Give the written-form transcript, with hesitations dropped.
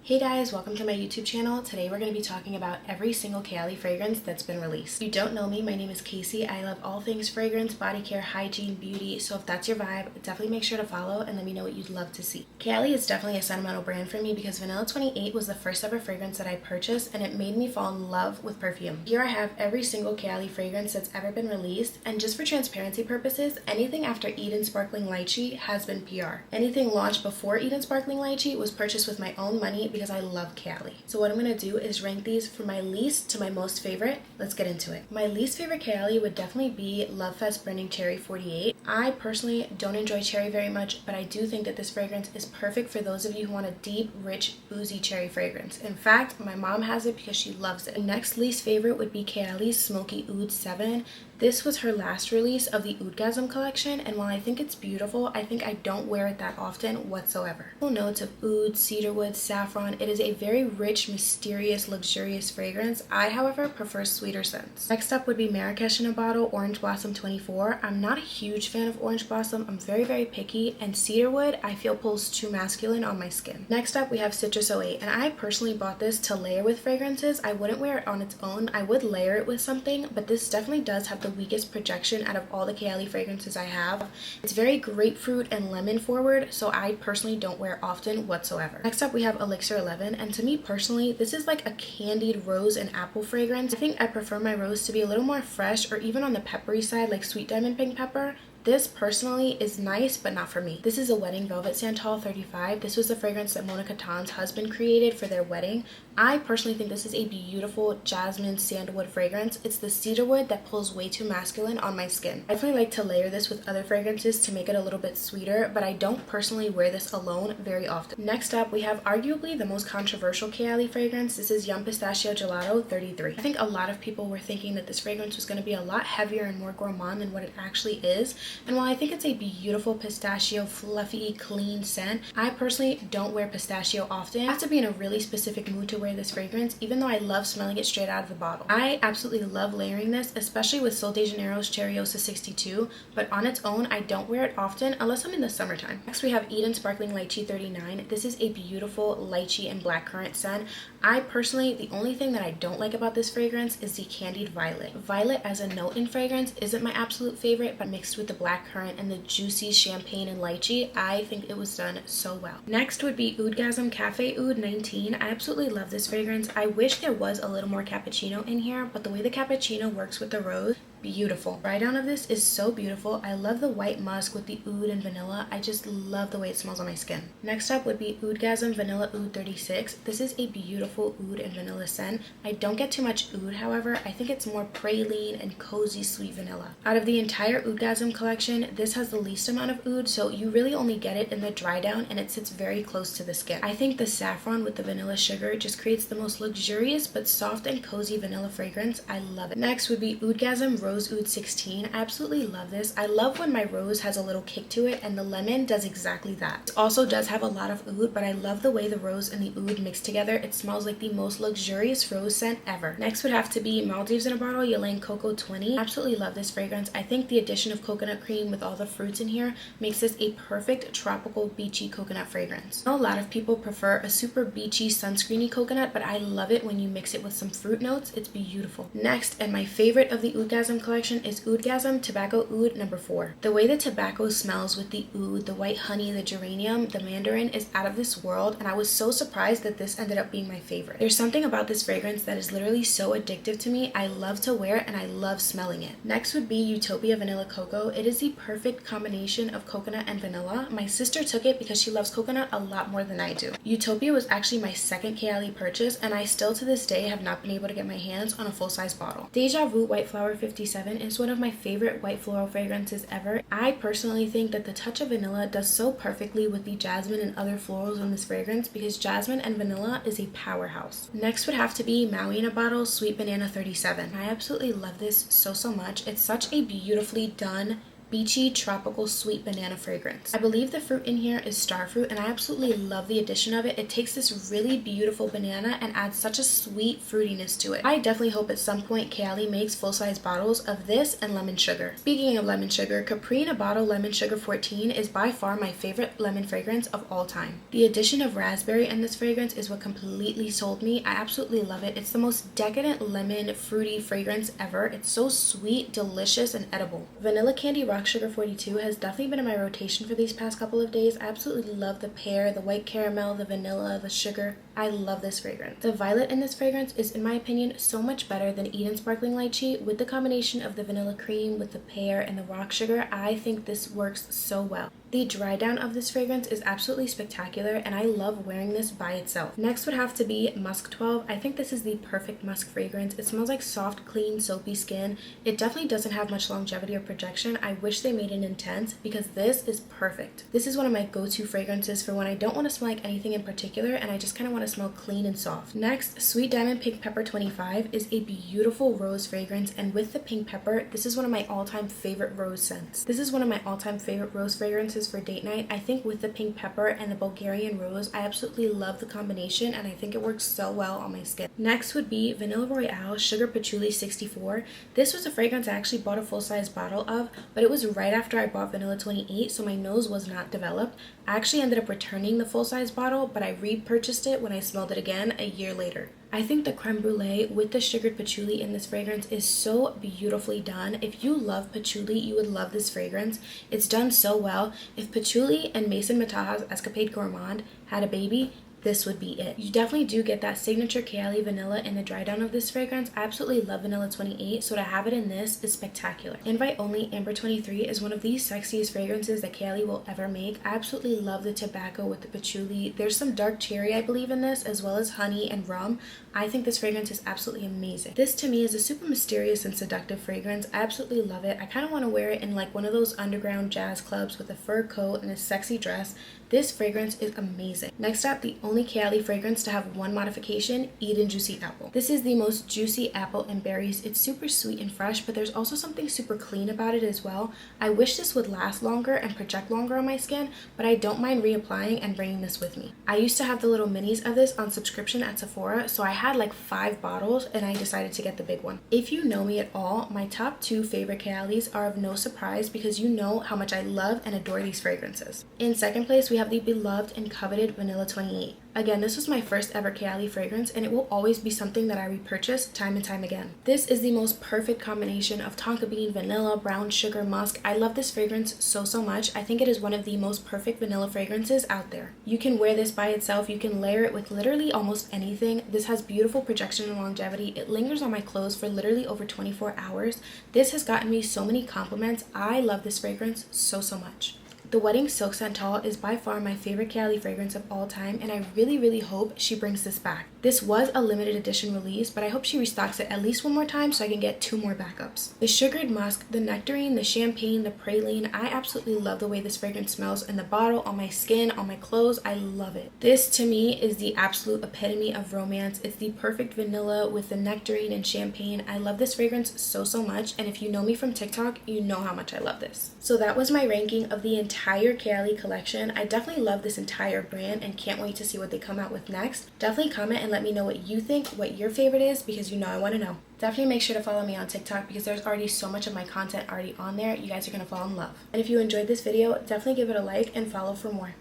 Hey guys, welcome to my YouTube channel. Today we're going to be talking about every single Kayali fragrance that's been released. If you don't know me, my name is Casey. I love all things fragrance, body care, hygiene, beauty, so if that's your vibe, definitely make sure to follow and let me know what you'd love to see. Kayali is definitely a sentimental brand for me because Vanilla 28 was the first ever fragrance that I purchased and it made me fall in love with perfume. Here I have every single Kayali fragrance that's ever been released, and just for transparency purposes, anything after Eden Sparkling Lychee has been PR. Anything launched before Eden Sparkling Lychee was purchased with my own money because I love Kayali. So what I'm going to do is rank these from my least to my most favorite. Let's get into it. My least favorite Kayali would definitely be Love Fest Burning Cherry 48. I personally don't enjoy cherry very much, but I do think that this fragrance is perfect for those of you who want a deep, rich, boozy cherry fragrance. In fact, my mom has it because she loves it. The next least favorite would be Kayali's Smoky Oud 7. This was her last release of the Oudgasm collection, and while I think it's beautiful, I think I don't wear it that often whatsoever. Notes of oud, cedarwood, saffron. It is a very rich, mysterious, luxurious fragrance. I, however, prefer sweeter scents. Next up would be Marrakesh in a Bottle Orange Blossom 24. I'm not a huge fan of Orange Blossom. I'm very, very picky, and cedarwood I feel pulls too masculine on my skin. Next up we have Citrus 08, and I personally bought this to layer with fragrances. I wouldn't wear it on its own. I would layer it with something, but this definitely does have the weakest projection out of all the Kayali fragrances I have. It's very grapefruit and lemon forward, so I personally don't wear it often whatsoever. Next up we have Elixir 11, and to me personally this is like a candied rose and apple fragrance. I think I prefer my rose to be a little more fresh or even on the peppery side, like Sweet Diamond Pink Pepper. This personally is nice, but not for me. This is a Wedding Velvet Santal 35. This was the fragrance that Mona Katan's husband created for their wedding. I personally think this is a beautiful jasmine sandalwood fragrance. It's the cedarwood that pulls way too masculine on my skin. I definitely like to layer this with other fragrances to make it a little bit sweeter, but I don't personally wear this alone very often. Next up, we have arguably the most controversial Kayali fragrance. This is Yum Pistachio Gelato 33. I think a lot of people were thinking that this fragrance was going to be a lot heavier and more gourmand than what it actually is. And while I think it's a beautiful pistachio, fluffy, clean scent, I personally don't wear pistachio often. I have to be in a really specific mood to wear this fragrance, even though I love smelling it straight out of the bottle. I absolutely love layering this, especially with Sol de Janeiro's Cherryosa 62, but on its own, I don't wear it often unless I'm in the summertime. Next, we have Eden Sparkling Lychee 39. This is a beautiful lychee and blackcurrant scent. I personally, the only thing that I don't like about this fragrance is the candied violet. Violet as a note in fragrance isn't my absolute favorite, but mixed with the blackcurrant and the juicy champagne and lychee, I think it was done so well. Next would be Oudgasm Cafe Oud 19. I absolutely love this fragrance. I wish there was a little more cappuccino in here, but the way the cappuccino works with the rose, beautiful. Dry down of this is so beautiful. I love the white musk with the oud and vanilla. I just love the way it smells on my skin. Next up would be Oudgasm Vanilla Oud 36. This is a beautiful oud and vanilla scent. I don't get too much oud, however. I think it's more praline and cozy sweet vanilla. Out of the entire Oudgasm collection, this has the least amount of oud, so you really only get it in the dry down and it sits very close to the skin. I think the saffron with the vanilla sugar just creates the most luxurious but soft and cozy vanilla fragrance. I love it. Next would be Oudgasm Rose Oud 16. I absolutely love this. I love when my rose has a little kick to it, and the lemon does exactly that. It also does have a lot of oud, but I love the way the rose and the oud mix together. It smells like the most luxurious rose scent ever. Next would have to be Maldives in a Bottle Ylang Cocoa 20. I absolutely love this fragrance. I think the addition of coconut cream with all the fruits in here makes this a perfect tropical beachy coconut fragrance. I know a lot of people prefer a super beachy sunscreeny coconut, but I love it when you mix it with some fruit notes. It's beautiful. Next, and my favorite of the Oudgasm collection, is Oudgasm Tobacco Oud number 4. The way the tobacco smells with the oud, the white honey, the geranium, the mandarin is out of this world, and I was so surprised that this ended up being my favorite. There's something about this fragrance that is literally so addictive to me. I love to wear it and I love smelling it. Next would be Utopia Vanilla Cocoa. It is the perfect combination of coconut and vanilla. My sister took it because she loves coconut a lot more than I do. Utopia was actually my second Kayali purchase, and I still to this day have not been able to get my hands on a full-size bottle. Deja Vu White Flower 57 is one of my favorite white floral fragrances ever. I personally think that the touch of vanilla does so perfectly with the jasmine and other florals in this fragrance because jasmine and vanilla is a powerhouse. Next would have to be Maui in a Bottle Sweet Banana 37. I absolutely love this so much. It's such a beautifully done beachy, tropical, sweet banana fragrance. I believe the fruit in here is starfruit, and I absolutely love the addition of it. It takes this really beautiful banana and adds such a sweet fruitiness to it. I definitely hope at some point Kayali makes full-size bottles of this and lemon sugar. Speaking of lemon sugar, Capri in a Bottle Lemon Sugar 14 is by far my favorite lemon fragrance of all time. The addition of raspberry in this fragrance is what completely sold me. I absolutely love it. It's the most decadent lemon fruity fragrance ever. It's so sweet, delicious, and edible. Vanilla Candy Rock Sugar 42 has definitely been in my rotation for these past couple of days. I absolutely love the pear, the white caramel, the vanilla, the sugar. I love this fragrance. The violet in this fragrance is, in my opinion, so much better than Eden Sparkling Lychee. With the combination of the vanilla cream with the pear and the rock sugar, I think this works so well. The dry down of this fragrance is absolutely spectacular, and I love wearing this by itself. Next would have to be Musk 12. I think this is the perfect musk fragrance. It smells like soft, clean, soapy skin. It definitely doesn't have much longevity or projection. I wish they made it intense because this is perfect. This is one of my go-to fragrances for when I don't want to smell like anything in particular and I just kind of want to smell clean and soft. Next, Sweet Diamond Pink Pepper 25 is a beautiful rose fragrance, and with the pink pepper, this is one of my all-time favorite rose scents. This is one of my all-time favorite rose fragrances for date night. I think with the pink pepper and the Bulgarian rose, I absolutely love the combination, and I think it works so well on my skin. Next would be Vanilla Royale Sugar Patchouli 64. This was a fragrance I actually bought a full-size bottle of, but it was right after I bought Vanilla 28, so my nose was not developed. I actually ended up returning the full-size bottle, but I repurchased it when I smelled it again a year later. I think the creme brulee with the sugared patchouli in this fragrance is so beautifully done. If you love patchouli, you would love this fragrance. It's done so well. If patchouli and Mason Mataha's Escapade Gourmand had a baby, this would be it. You definitely do get that signature Kayali vanilla in the dry down of this fragrance. I absolutely love Vanilla 28, so to have it in this is spectacular. Invite Only Amber 23 is one of the sexiest fragrances that Kayali will ever make. I absolutely love the tobacco with the patchouli. There's some dark cherry, I believe, in this, as well as honey and rum. I think this fragrance is absolutely amazing. This to me is a super mysterious and seductive fragrance. I absolutely love it. I kind of want to wear it in like one of those underground jazz clubs with a fur coat and a sexy dress. This fragrance is amazing. Next up, the only Kayali fragrance to have one modification, Eden Juicy Apple. This is the most juicy apple and berries. It's super sweet and fresh, but there's also something super clean about it as well. I wish this would last longer and project longer on my skin, but I don't mind reapplying and bringing this with me. I used to have the little minis of this on subscription at Sephora, so I had like 5 bottles and I decided to get the big one. If you know me at all, my top 2 favorite Kayalis are of no surprise because you know how much I love and adore these fragrances. In second place, we have the beloved and coveted Vanilla 28. Again, this was my first ever Kayali fragrance, and it will always be something that I repurchase time and time again. This is the most perfect combination of tonka bean, vanilla, brown sugar, musk. I love this fragrance so much. I think it is one of the most perfect vanilla fragrances out there. You can wear this by itself. You can layer it with literally almost anything. This has beautiful projection and longevity. It lingers on my clothes for literally over 24 hours. This has gotten me so many compliments. I love this fragrance so much. The Wedding Silk Santal is by far my favorite Kayali fragrance of all time, and I really hope she brings this back. This was a limited edition release, but I hope she restocks it at least one more time so I can get 2 more backups. The Sugared Musk, the Nectarine, the Champagne, the Praline, I absolutely love the way this fragrance smells in the bottle, on my skin, on my clothes. I love it. This to me is the absolute epitome of romance. It's the perfect vanilla with the Nectarine and Champagne. I love this fragrance so much, and if you know me from TikTok, you know how much I love this. So that was my ranking of the entire Kayali collection. I definitely love this entire brand and can't wait to see what they come out with next. Definitely comment and let me know what you think, what your favorite is, because you know I want to know. Definitely make sure to follow me on TikTok because there's already so much of my content already on there. You guys are going to fall in love. And if you enjoyed this video, definitely give it a like and follow for more.